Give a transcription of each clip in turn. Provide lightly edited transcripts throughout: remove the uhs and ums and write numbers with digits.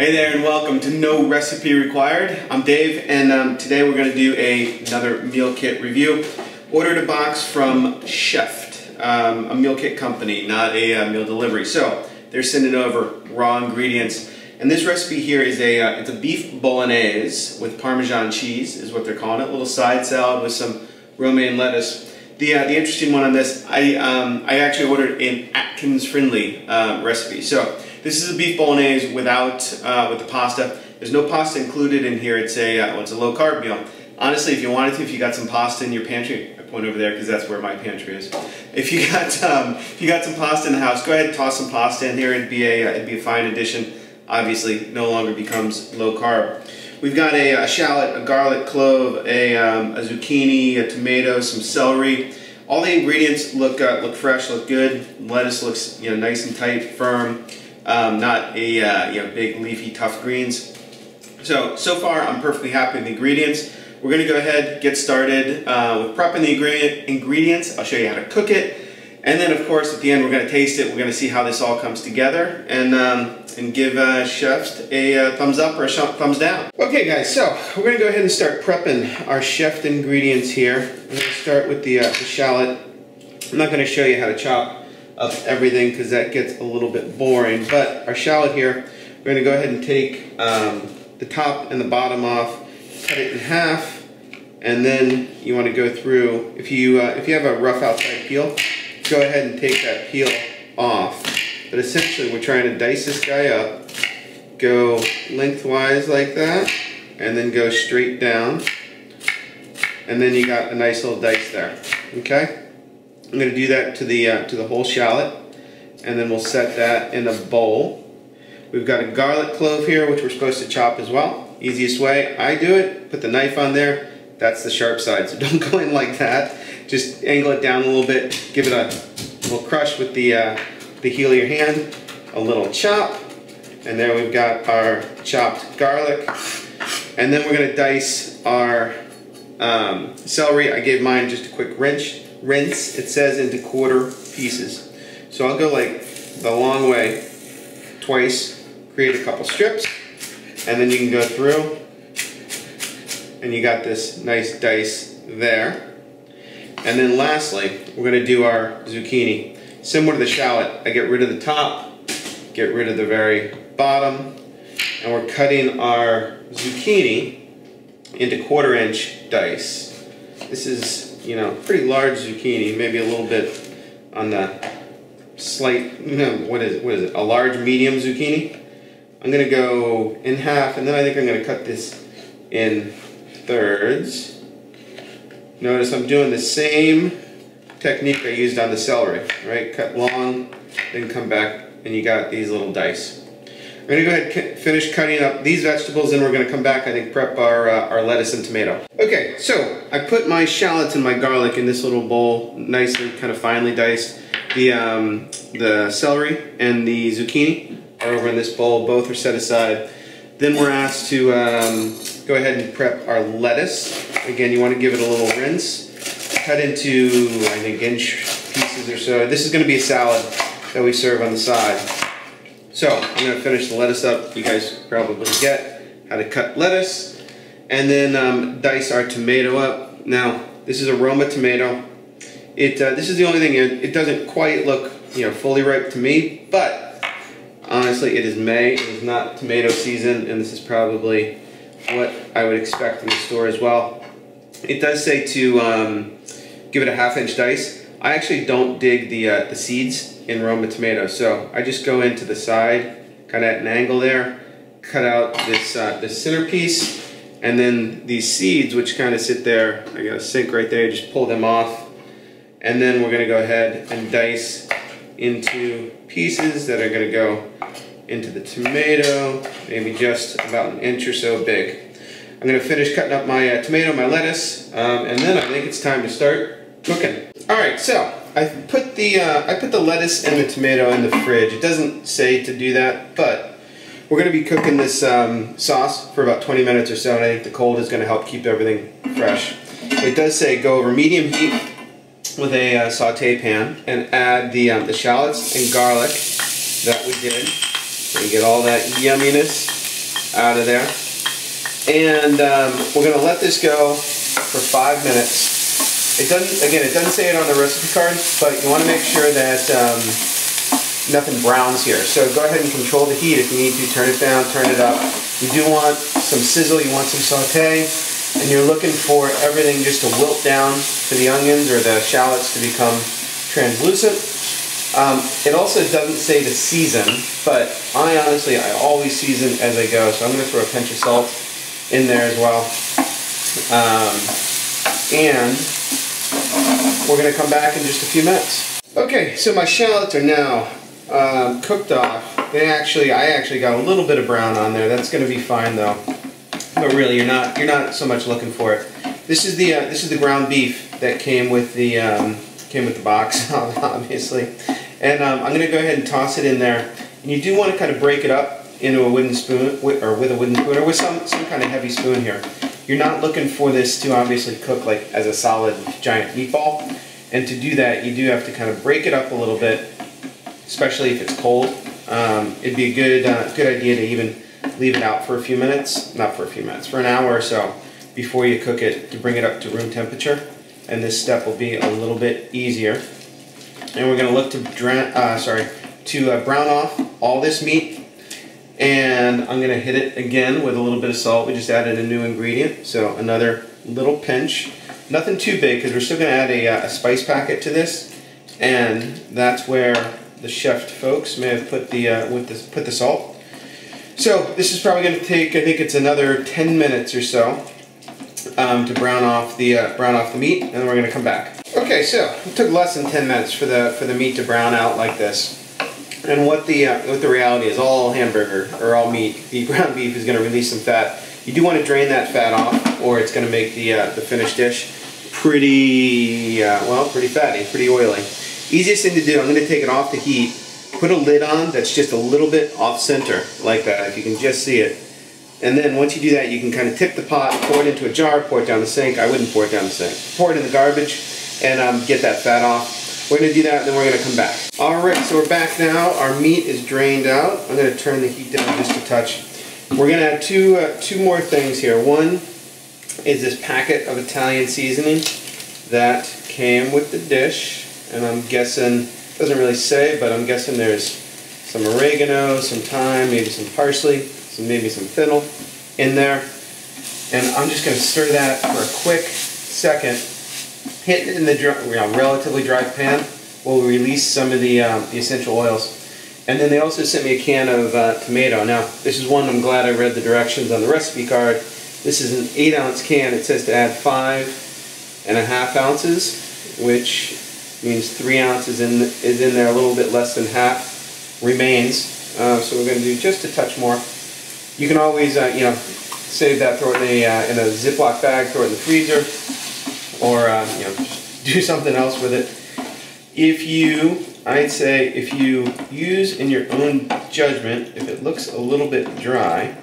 Hey there and welcome to No Recipe Required. I'm Dave and today we're going to do another meal kit review. Ordered a box from Chef, a meal kit company, not a meal delivery. So they're sending over raw ingredients. And this recipe here is it's a beef bolognese with Parmesan cheese is what they're calling it. A little side salad with some romaine lettuce. The interesting one on this, I actually ordered an Atkins-friendly recipe. So this is a beef bolognese without with the pasta. There's no pasta included in here. It's a low carb meal. Honestly, if you wanted to, if you got some pasta in your pantry, I point over there because that's where my pantry is. If you got some pasta in the house, go ahead and toss some pasta in here. It'd be a fine addition. Obviously, no longer becomes low carb. We've got a shallot, a garlic clove, a zucchini, a tomato, some celery. All the ingredients look fresh, look good. Lettuce looks nice and tight, firm. Not a big leafy tough greens. So far I'm perfectly happy with the ingredients. We're going to go ahead get started with prepping the ingredients. I'll show you how to cook it, and then of course at the end we're going to taste it. We're going to see how this all comes together and give Chef a thumbs up or a thumbs down. Okay guys, so we're going to go ahead and start prepping our Chef ingredients here. I'm going to start with the shallot. I'm not going to show you how to chop up everything because that gets a little bit boring, but our shallot here, we're going to go ahead and take the top and the bottom off, cut it in half, and then you want to go through, if you have a rough outside peel, go ahead and take that peel off. But essentially we're trying to dice this guy up, go lengthwise like that, and then go straight down, and then you got a nice little dice there. Okay? I'm going to do that to the whole shallot, and then we'll set that in a bowl. We've got a garlic clove here, which we're supposed to chop as well. Easiest way I do it, put the knife on there. That's the sharp side, so don't go in like that. Just angle it down a little bit, give it a little crush with the heel of your hand, a little chop, and there we've got our chopped garlic. And then we're going to dice our celery. I gave mine just a quick rinse. It says into quarter pieces. So I'll go like the long way twice, create a couple strips, and then you can go through and you got this nice dice there. And then lastly, we're going to do our zucchini. Similar to the shallot, I get rid of the top, get rid of the very bottom, and we're cutting our zucchini into 1/4 inch dice. This is pretty large zucchini, maybe a little bit on the slight, what is it, a large medium zucchini. I'm going to go in half, and then I think I'm going to cut this in thirds. Notice I'm doing the same technique I used on the celery, right? Cut long, then come back, and you got these little dice. I'm going to go ahead and finish cutting up these vegetables, and we're going to come back, I think, prep our lettuce and tomato. Okay, so I put my shallots and my garlic in this little bowl, nicely, kind of finely diced. The celery and the zucchini are over in this bowl. Both are set aside. Then we're asked to go ahead and prep our lettuce. Again, you want to give it a little rinse. Cut into, I think, inch pieces or so. This is going to be a salad that we serve on the side. So I'm going to finish the lettuce up. You guys probably get how to cut lettuce. And then dice our tomato up. Now, this is a Roma tomato. This is the only thing, it doesn't quite look fully ripe to me, but honestly it is May, it is not tomato season, and this is probably what I would expect in the store as well. It does say to give it a 1/2 inch dice. I actually don't dig the seeds in Roma tomato, so I just go into the side, kind of at an angle there, cut out this centerpiece, and then these seeds, which kind of sit there, I got a sink right there, just pull them off, and then we're going to go ahead and dice into pieces that are going to go into the tomato, maybe just about 1 inch or so big. I'm going to finish cutting up my tomato, my lettuce, and then I think it's time to start cooking. Alright, so I put the lettuce and the tomato in the fridge. It doesn't say to do that, but we're going to be cooking this sauce for about 20 minutes or so, and I think the cold is going to help keep everything fresh. It does say go over medium heat with a saute pan and add the shallots and garlic that we did. So you get all that yumminess out of there. And we're going to let this go for 5 minutes. It doesn't say it on the recipe card, but you want to make sure that nothing browns here. So go ahead and control the heat if you need to. Turn it down, turn it up. You do want some sizzle, you want some saute, and you're looking for everything just to wilt down to the onions or the shallots to become translucent. It also doesn't say to season, but I always season as I go, so I'm going to throw a pinch of salt in there as well. And we're going to come back in just a few minutes. Okay, so my shallots are now cooked off. I actually got a little bit of brown on there. That's going to be fine though. But really, you're not so much looking for it. This is the ground beef that came with the box, obviously. And I'm going to go ahead and toss it in there. And you do want to kind of break it up into a wooden spoon, or with a wooden spoon, or with some kind of heavy spoon here. You're not looking for this to obviously cook like as a solid giant meatball. And to do that, you do have to kind of break it up a little bit, especially if it's cold. It'd be a good idea to even leave it out for a few minutes, not for a few minutes, for an hour or so before you cook it, to bring it up to room temperature. And this step will be a little bit easier. And we're going to look to brown off all this meat. And I'm going to hit it again with a little bit of salt. We just added a new ingredient, so another little pinch. Nothing too big, because we're still going to add a spice packet to this. And that's where the chef folks may have put the salt. So this is probably going to take, I think it's another 10 minutes or so to brown off the meat, and then we're going to come back. Okay, so it took less than 10 minutes for the meat to brown out like this. And what the reality is, all hamburger or all meat, the ground beef is going to release some fat. You do want to drain that fat off, or it's going to make the finished dish pretty fatty, pretty oily. Easiest thing to do, I'm going to take it off the heat, put a lid on that's just a little bit off center, like that, if you can just see it. And then once you do that, you can kind of tip the pot, pour it into a jar, pour it down the sink. I wouldn't pour it down the sink. Pour it in the garbage and get that fat off. We're going to do that, and then we're going to come back. Alright, so we're back now. Our meat is drained out. I'm going to turn the heat down just a touch. We're going to add two more things here. One is this packet of Italian seasoning that came with the dish. And I'm guessing, it doesn't really say, but I'm guessing there's some oregano, some thyme, maybe some parsley, maybe some fennel in there. And I'm just going to stir that for a quick second. Hit it in the relatively dry pan will release some of the essential oils. And then they also sent me a can of tomato. Now, this is one I'm glad I read the directions on the recipe card. This is an 8-ounce can. It says to add 5.5 ounces, which means 3 ounces is in there. A little bit less than half remains. So we're going to do just a touch more. You can always, save that, throw it in a Ziploc bag, throw it in the freezer, or just do something else with it. I'd say if you use in your own judgment, if it looks a little bit dry,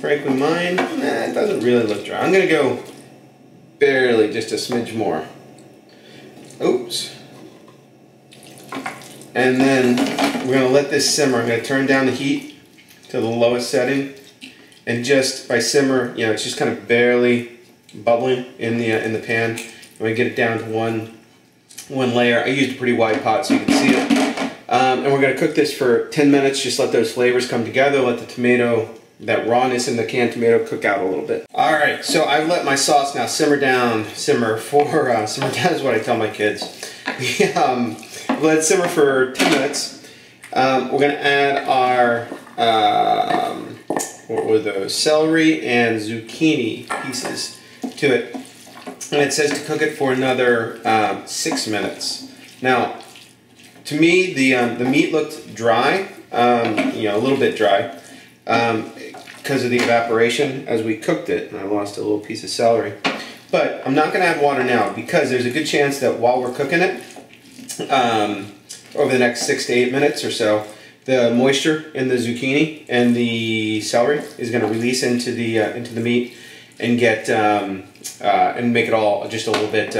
frankly mine, it doesn't really look dry. I'm going to go barely, just a smidge more. Oops. And then we're going to let this simmer. I'm going to turn down the heat to the lowest setting, and just by simmer, it's just kind of barely bubbling in the pan. I'm going to get it down to one layer. I used a pretty wide pot so you can see it. And we're going to cook this for 10 minutes. Just let those flavors come together. Let the tomato, that rawness in the canned tomato, cook out a little bit. All right, so I've let my sauce now simmer down. Simmer down is what I tell my kids. Let it simmer for 10 minutes. We're going to add our what were those? Celery and zucchini pieces to it. And it says to cook it for another 6 minutes. Now, to me, the meat looked dry, a little bit dry, because of the evaporation as we cooked it. And I lost a little piece of celery. But I'm not going to add water now, because there's a good chance that while we're cooking it, over the next 6 to 8 minutes or so, the moisture in the zucchini and the celery is going to release into the meat and get and make it all just a little bit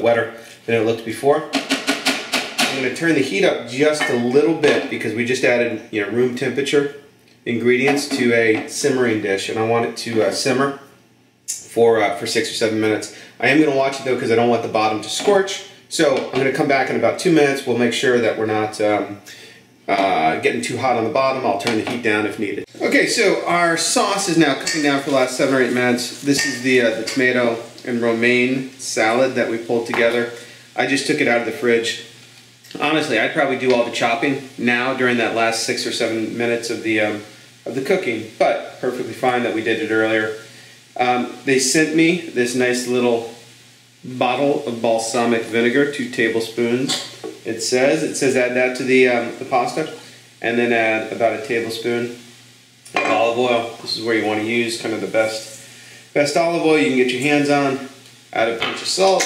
wetter than it looked before. I'm going to turn the heat up just a little bit because we just added room temperature ingredients to a simmering dish, and I want it to simmer for 6 or 7 minutes. I am going to watch it though because I don't want the bottom to scorch. So I'm going to come back in about 2 minutes. We'll make sure that we're not getting too hot on the bottom. I'll turn the heat down if needed. Okay, so our sauce is now cooking down for the last 7 or 8 minutes. This is the tomato and romaine salad that we pulled together. I just took it out of the fridge. Honestly, I'd probably do all the chopping now during that last 6 or 7 minutes of the cooking, but perfectly fine that we did it earlier. They sent me this nice little bottle of balsamic vinegar, 2 tablespoons. It says add that to the pasta, and then add about a tablespoon of olive oil. This is where you want to use kind of the best olive oil you can get your hands on. Add a pinch of salt.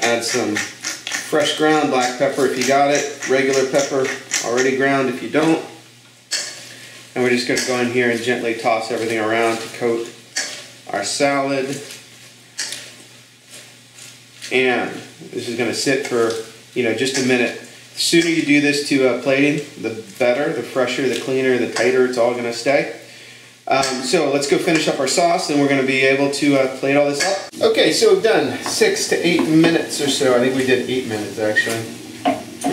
Add some fresh ground black pepper if you got it. Regular pepper already ground if you don't. And we're just going to go in here and gently toss everything around to coat our salad. And this is going to sit for just a minute. The sooner you do this to plating, the better, the fresher, the cleaner, the tighter it's all going to stay. So let's go finish up our sauce and we're going to be able to plate all this up. Okay, so we've done 6 to 8 minutes or so. I think we did 8 minutes actually.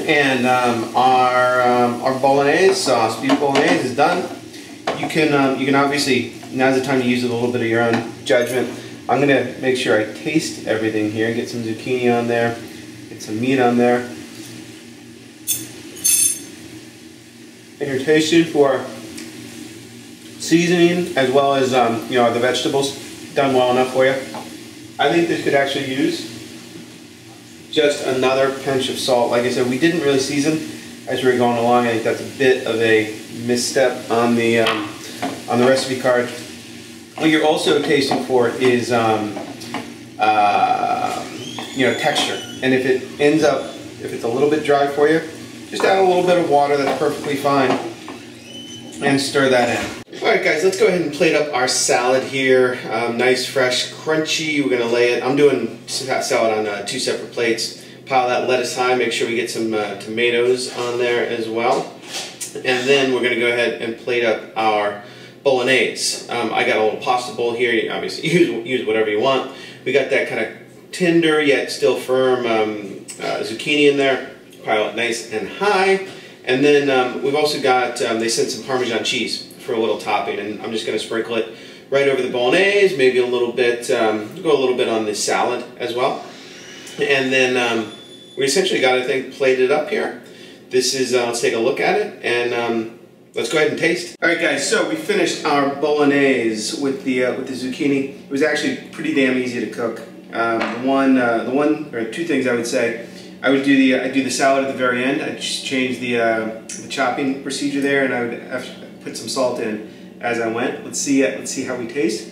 And our bolognese sauce, beef bolognese, is done. You can obviously, now's the time to use a little bit of your own judgment. I'm going to make sure I taste everything here. Get some zucchini on there. Get some meat on there. And you're tasting for seasoning as well as the vegetables done well enough for you. I think this could actually use just another pinch of salt. Like I said, we didn't really season as we were going along. I think that's a bit of a misstep on the recipe card. What you're also tasting for is texture. And if it ends up, if it's a little bit dry for you, just add a little bit of water. That's perfectly fine, and stir that in. All right, guys, let's go ahead and plate up our salad here. Nice, fresh, crunchy. We're gonna lay it. I'm doing salad on 2 separate plates. Pile that lettuce high. Make sure we get some tomatoes on there as well. And then we're gonna go ahead and plate up our bolognese. I got a little pasta bowl here. You obviously use whatever you want. We got that kind of tender yet still firm zucchini in there. Pile it nice and high. And then we've also got, they sent some Parmesan cheese for a little topping, and I'm just going to sprinkle it right over the bolognese, maybe a little bit, go a little bit on the salad as well. And then we essentially got, I think, plated up here. This is, let's take a look at it, and let's go ahead and taste. All right, guys, so we finished our bolognese with the zucchini. It was actually pretty damn easy to cook. The one or 2 things I would say. I would do the salad at the very end. I'd just change the chopping procedure there, and I would put some salt in as I went. Let's see how we taste.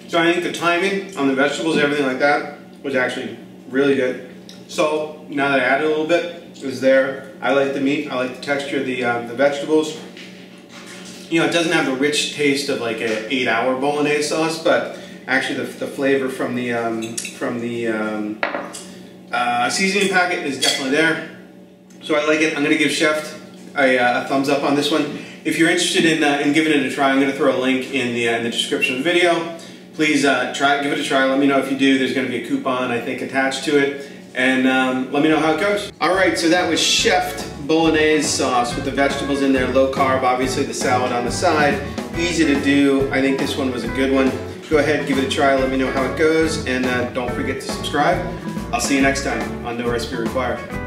So I think the timing on the vegetables, everything like that, was actually really good. Salt, now that I added a little bit, was there. I like the meat. I like the texture of the vegetables. It doesn't have the rich taste of like an 8-hour bolognese sauce, but actually the flavor from the seasoning packet is definitely there. So I like it. I'm going to give Chef a thumbs up on this one. If you're interested in giving it a try, I'm going to throw a link in the description of the video. Please give it a try. Let me know if you do. There's going to be a coupon, I think, attached to it. And let me know how it goes. Alright, so that was Chef Bolognese sauce with the vegetables in there, low carb, obviously the salad on the side. Easy to do. I think this one was a good one. Go ahead, give it a try, let me know how it goes, and don't forget to subscribe. I'll see you next time on No Recipe Required.